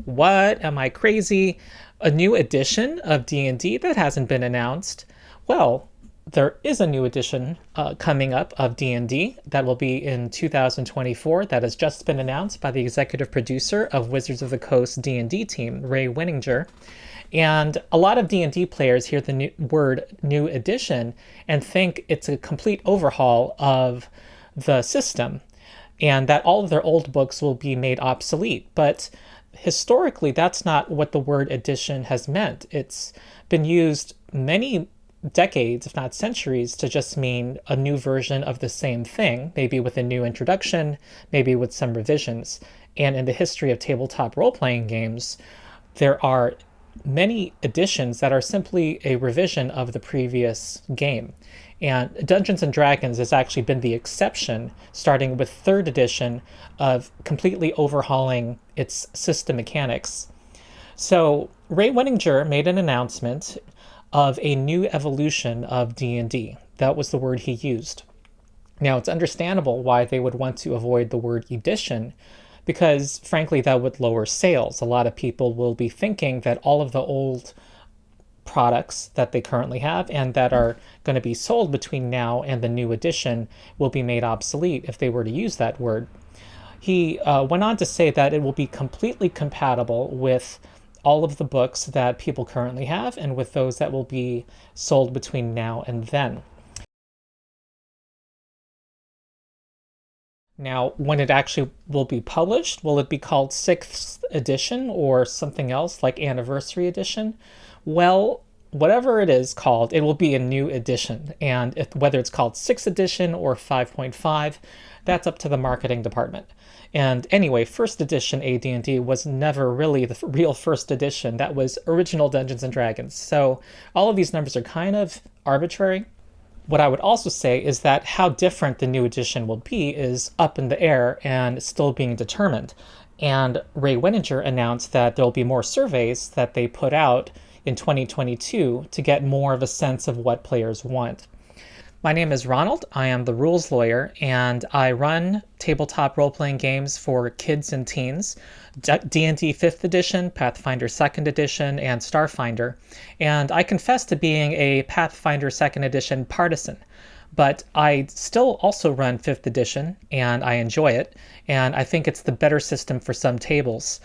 What? Am I crazy? A new edition of D&D that hasn't been announced? Well, there is a new edition coming up of D&D that will be in 2024 that has just been announced by the executive producer of Wizards of the Coast D&D team, Ray Winninger. And a lot of D&D players hear the word new edition and think it's a complete overhaul of the system and that all of their old books will be made obsolete. But historically, that's not what the word edition has meant. It's been used many decades, if not centuries, to just mean a new version of the same thing, maybe with a new introduction, maybe with some revisions. And in the history of tabletop role-playing games, there are many editions that are simply a revision of the previous game. And Dungeons and Dragons has actually been the exception, starting with 3rd edition, of completely overhauling its system mechanics. So Ray Winninger made an announcement of a new evolution of D&D. That was the word he used. Now, it's understandable why they would want to avoid the word edition, because frankly, that would lower sales. A lot of people will be thinking that all of the old products that they currently have and that are going to be sold between now and the new edition will be made obsolete if they were to use that word. He went on to say that it will be completely compatible with all of the books that people currently have and with those that will be sold between now and then. Now, when it actually will be published, will it be called 6th edition or something else like anniversary edition? Well, whatever it is called, it will be a new edition. And whether it's called 6th edition or 5.5, that's up to the marketing department. And anyway, 1st edition AD&D was never really the real 1st edition. That was original Dungeons and Dragons. So all of these numbers are kind of arbitrary. What I would also say is that how different the new edition will be is up in the air and still being determined. And Ray Winninger announced that there'll be more surveys that they put out in 2022 to get more of a sense of what players want. My name is Ronald. I am the rules lawyer, and I run tabletop role-playing games for kids and teens, D&D 5th edition, Pathfinder 2nd edition, and Starfinder. And I confess to being a Pathfinder 2nd edition partisan, but I still also run 5th edition, and I enjoy it, and I think it's the better system for some tables.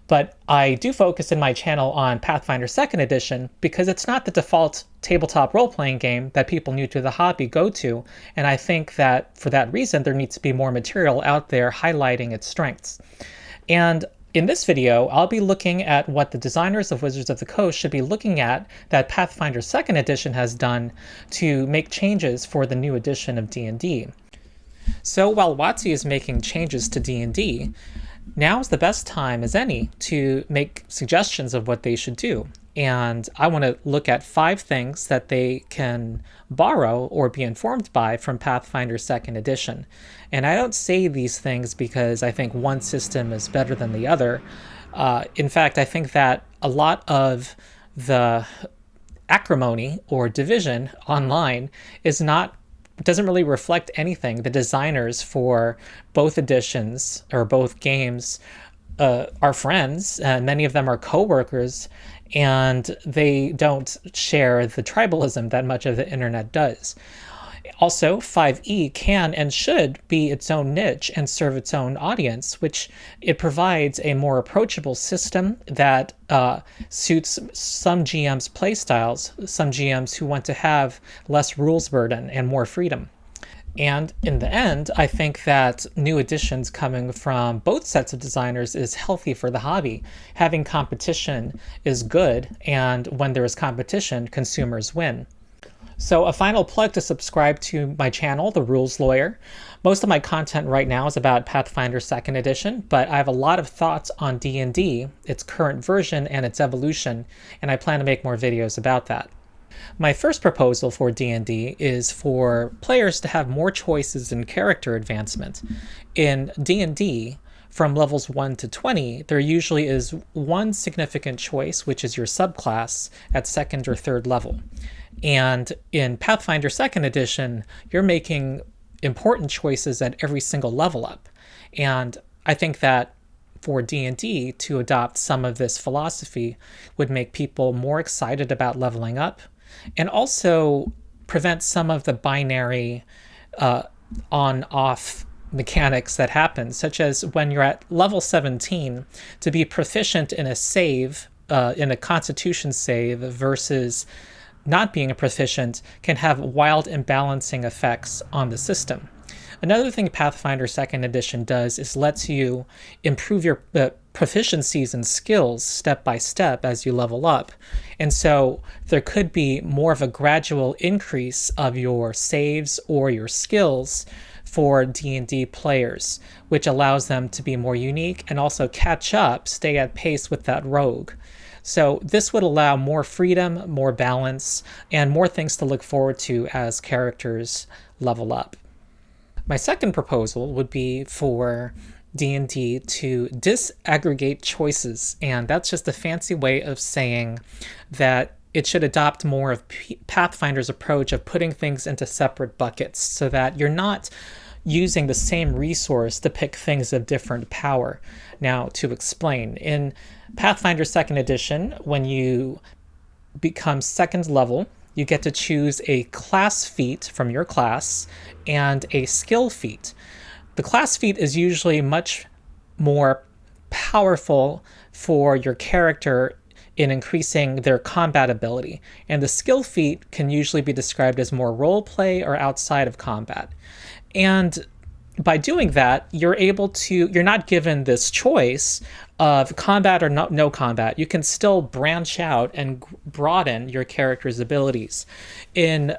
But I do focus in my channel on Pathfinder 2nd edition because it's not the default tabletop role-playing game that people new to the hobby go to, and I think that for that reason there needs to be more material out there highlighting its strengths. And in this video, I'll be looking at what the designers of Wizards of the Coast should be looking at that Pathfinder 2nd edition has done to make changes for the new edition of D&D. So while WOTC is making changes to D&D, now is the best time as any to make suggestions of what they should do. And I want to look at 5 things that they can borrow or be informed by from Pathfinder 2nd edition. And I don't say these things because I think one system is better than the other. In fact, I think that a lot of the acrimony or division online doesn't really reflect anything. The designers for both editions or both games are friends. Many of them are co-workers, and they don't share the tribalism that much of the internet does. Also, 5e can and should be its own niche and serve its own audience, which it provides a more approachable system that suits some GMs' playstyles, some GMs who want to have less rules burden and more freedom. And in the end, I think that new additions coming from both sets of designers is healthy for the hobby. Having competition is good, and when there is competition, consumers win. So a final plug to subscribe to my channel, The Rules Lawyer. Most of my content right now is about Pathfinder 2nd edition, but I have a lot of thoughts on D&D, its current version and its evolution, and I plan to make more videos about that. My first proposal for D&D is for players to have more choices in character advancement. In D&D, from levels 1 to 20, there usually is one significant choice, which is your subclass at 2nd or 3rd level. And in Pathfinder 2nd edition, you're making important choices at every single level up. And I think that for D&D to adopt some of this philosophy would make people more excited about leveling up, and also prevent some of the binary on-off mechanics that happen, such as when you're at level 17, to be proficient in a save, in a constitution save, versus not being proficient can have wild imbalancing effects on the system. Another thing Pathfinder 2nd Edition does is lets you improve your proficiencies and skills step by step as you level up. And so there could be more of a gradual increase of your saves or your skills for D&D players, which allows them to be more unique and also catch up, stay at pace with that rogue. So this would allow more freedom, more balance, and more things to look forward to as characters level up. My second proposal would be for D&D to disaggregate choices, and that's just a fancy way of saying that it should adopt more of Pathfinder's approach of putting things into separate buckets so that you're not using the same resource to pick things of different power. Now, to explain, in Pathfinder 2nd Edition, when you become 2nd level, you get to choose a class feat from your class and a skill feat. The class feat is usually much more powerful for your character in increasing their combat ability, and the skill feat can usually be described as more role play or outside of combat. And by doing that, you're not given this choice of combat or no combat. You can still branch out and broaden your character's abilities. In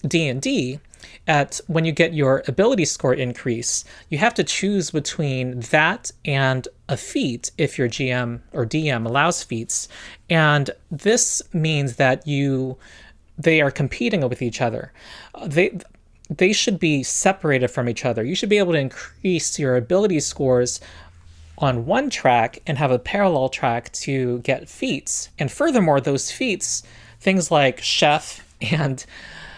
D&D, when you get your ability score increase, you have to choose between that and a feat if your GM or DM allows feats. And this means that they are competing with each other. They should be separated from each other. You should be able to increase your ability scores on one track and have a parallel track to get feats. And furthermore, those feats, things like Chef and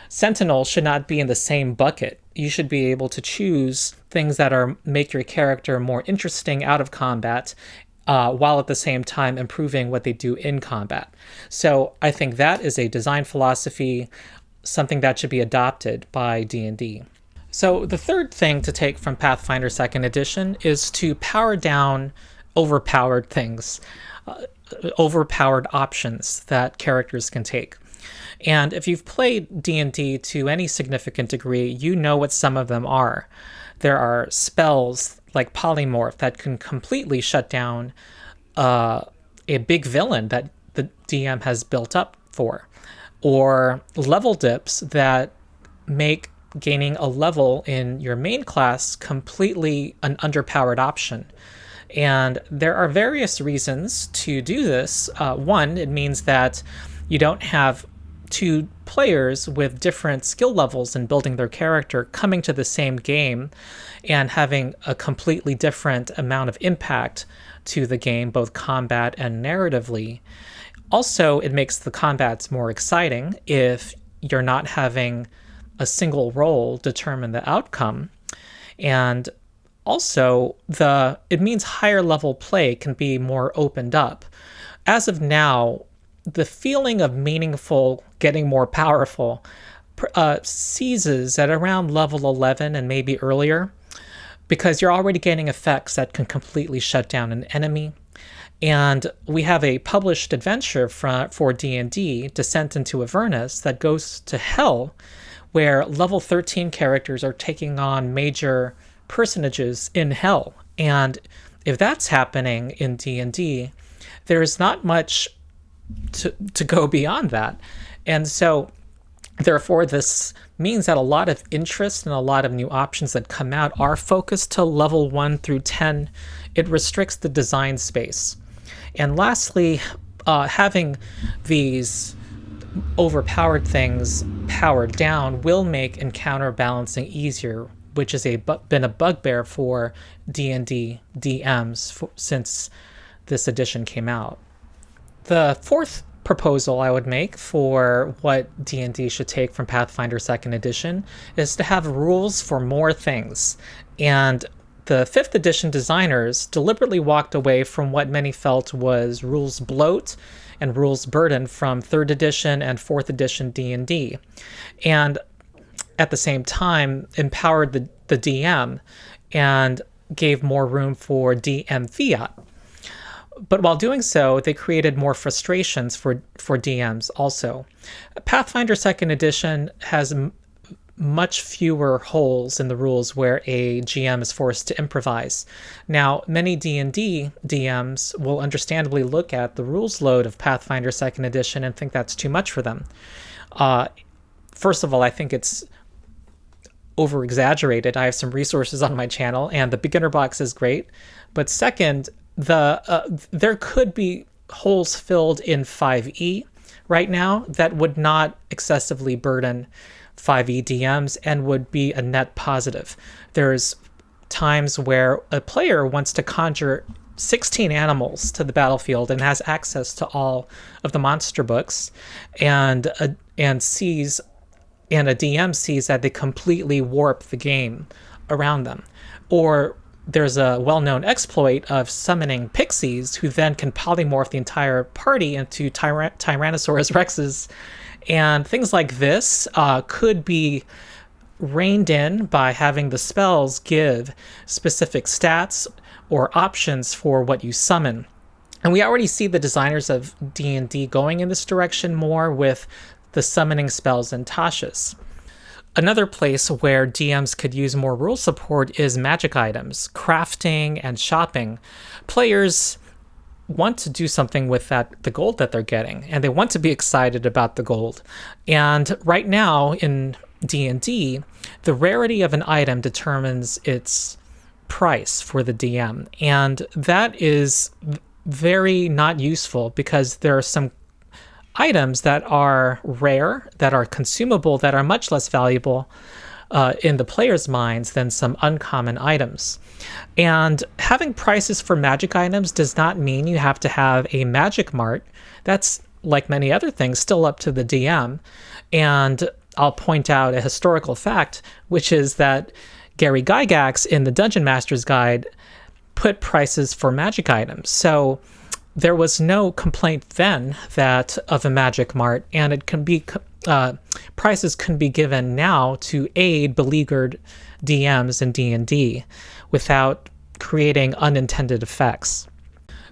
Sentinel, should not be in the same bucket. You should be able to choose things that make your character more interesting out of combat, while at the same time improving what they do in combat. So I think that is a design philosophy, something that should be adopted by D&D. So the third thing to take from Pathfinder 2nd Edition is to power down overpowered things, overpowered options that characters can take. And if you've played D&D to any significant degree, you know what some of them are. There are spells like Polymorph that can completely shut down a big villain that the DM has built up for, or level dips that make gaining a level in your main class completely an underpowered option. And there are various reasons to do this. One, it means that you don't have two players with different skill levels in building their character coming to the same game and having a completely different amount of impact to the game, both combat and narratively. Also, it makes the combats more exciting if you're not having a single roll determine the outcome. And also, it means higher level play can be more opened up. As of now, the feeling of meaningful getting more powerful ceases at around level 11 and maybe earlier, because you're already getting effects that can completely shut down an enemy. And we have a published adventure for D&D, Descent into Avernus, that goes to Hell, where level 13 characters are taking on major personages in Hell. And if that's happening in D&D, there's not much to go beyond that. And so, therefore, this means that a lot of interest and a lot of new options that come out are focused to level 1 through 10. It restricts the design space. And lastly, having these overpowered things powered down will make encounter balancing easier, which has been a bugbear for D&D DMs since this edition came out. The fourth proposal I would make for what D&D should take from Pathfinder 2nd Edition is to have rules for more things. And the 5th edition designers deliberately walked away from what many felt was rules bloat and rules burden from 3rd edition and 4th edition D&D, and at the same time empowered the DM and gave more room for DM fiat. But while doing so, they created more frustrations for DMs also. Pathfinder 2nd edition has much fewer holes in the rules where a GM is forced to improvise. Now, many D&D DMs will understandably look at the rules load of Pathfinder 2nd edition and think that's too much for them. First of all, I think it's over-exaggerated. I have some resources on my channel, and the beginner box is great. But second, there could be holes filled in 5e right now that would not excessively burden 5e DMs and would be a net positive. There's times where a player wants to conjure 16 animals to the battlefield and has access to all of the monster books, and a DM sees that they completely warp the game around them. Or there's a well-known exploit of summoning pixies who then can polymorph the entire party into Tyrannosaurus Rexes. And things like this could be reined in by having the spells give specific stats or options for what you summon. And we already see the designers of D&D going in this direction more with the summoning spells in Tasha's. Another place where DMs could use more rule support is magic items, crafting, and shopping. Players want to do something with the gold that they're getting, and they want to be excited about the gold. And right now in D&D, the rarity of an item determines its price for the DM, and that is very not useful because there are some items that are rare, that are consumable, that are much less valuable in the player's minds than some uncommon items. And having prices for magic items does not mean you have to have a magic mart. That's, like many other things, still up to the DM. And I'll point out a historical fact, which is that Gary Gygax in the Dungeon Master's Guide put prices for magic items. So there was no complaint then that of a magic mart, and it can be prices can be given now to aid beleaguered DMs in D&D without creating unintended effects.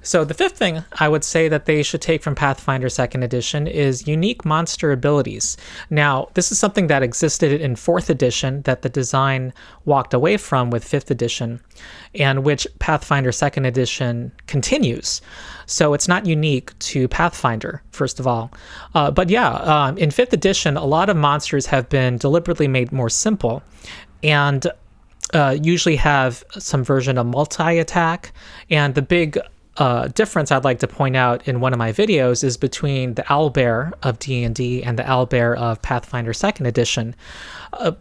So the 5th thing I would say that they should take from Pathfinder 2nd edition is unique monster abilities. Now, this is something that existed in 4th edition that the design walked away from with 5th edition, and which Pathfinder 2nd edition continues. So it's not unique to Pathfinder, first of all. But yeah, in 5th edition, a lot of monsters have been deliberately made more simple, and usually have some version of multi-attack. And the big difference I'd like to point out in one of my videos is between the owlbear of D&D and the owlbear of Pathfinder 2nd edition.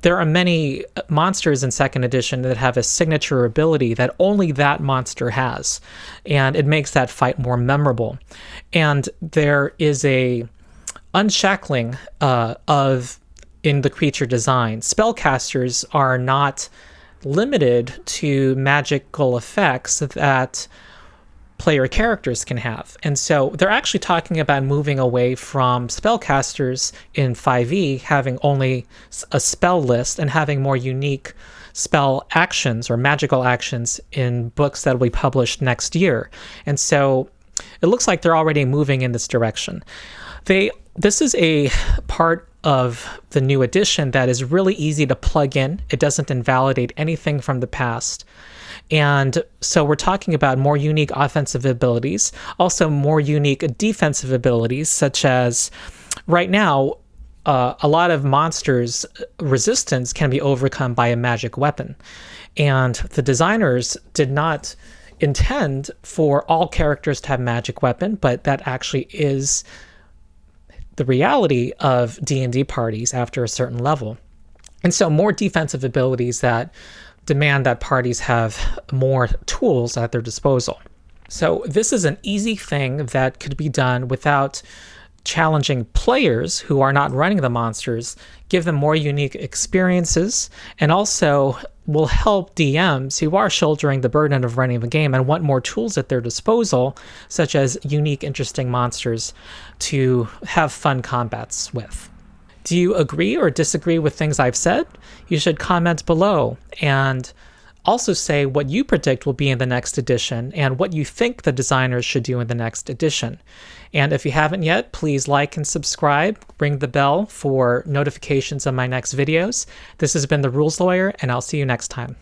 There are many monsters in 2nd edition that have a signature ability that only that monster has, and it makes that fight more memorable. And there is a unshackling in the creature design. Spellcasters are not limited to magical effects that player characters can have. And so they're actually talking about moving away from spellcasters in 5e having only a spell list and having more unique spell actions or magical actions in books that will be published next year. And so it looks like they're already moving in this direction. This is a part of the new edition that is really easy to plug in. It doesn't invalidate anything from the past. And so we're talking about more unique offensive abilities, also more unique defensive abilities, such as right now, a lot of monsters' resistance can be overcome by a magic weapon. And the designers did not intend for all characters to have magic weapon, but that actually is the reality of D&D parties after a certain level. And so more defensive abilities that demand that parties have more tools at their disposal. So this is an easy thing that could be done without challenging players who are not running the monsters, give them more unique experiences, and also will help DMs who are shouldering the burden of running the game and want more tools at their disposal, such as unique, interesting monsters to have fun combats with. Do you agree or disagree with things I've said? You should comment below and also say what you predict will be in the next edition and what you think the designers should do in the next edition. And if you haven't yet, please like and subscribe, ring the bell for notifications of my next videos. This has been The Rules Lawyer, and I'll see you next time.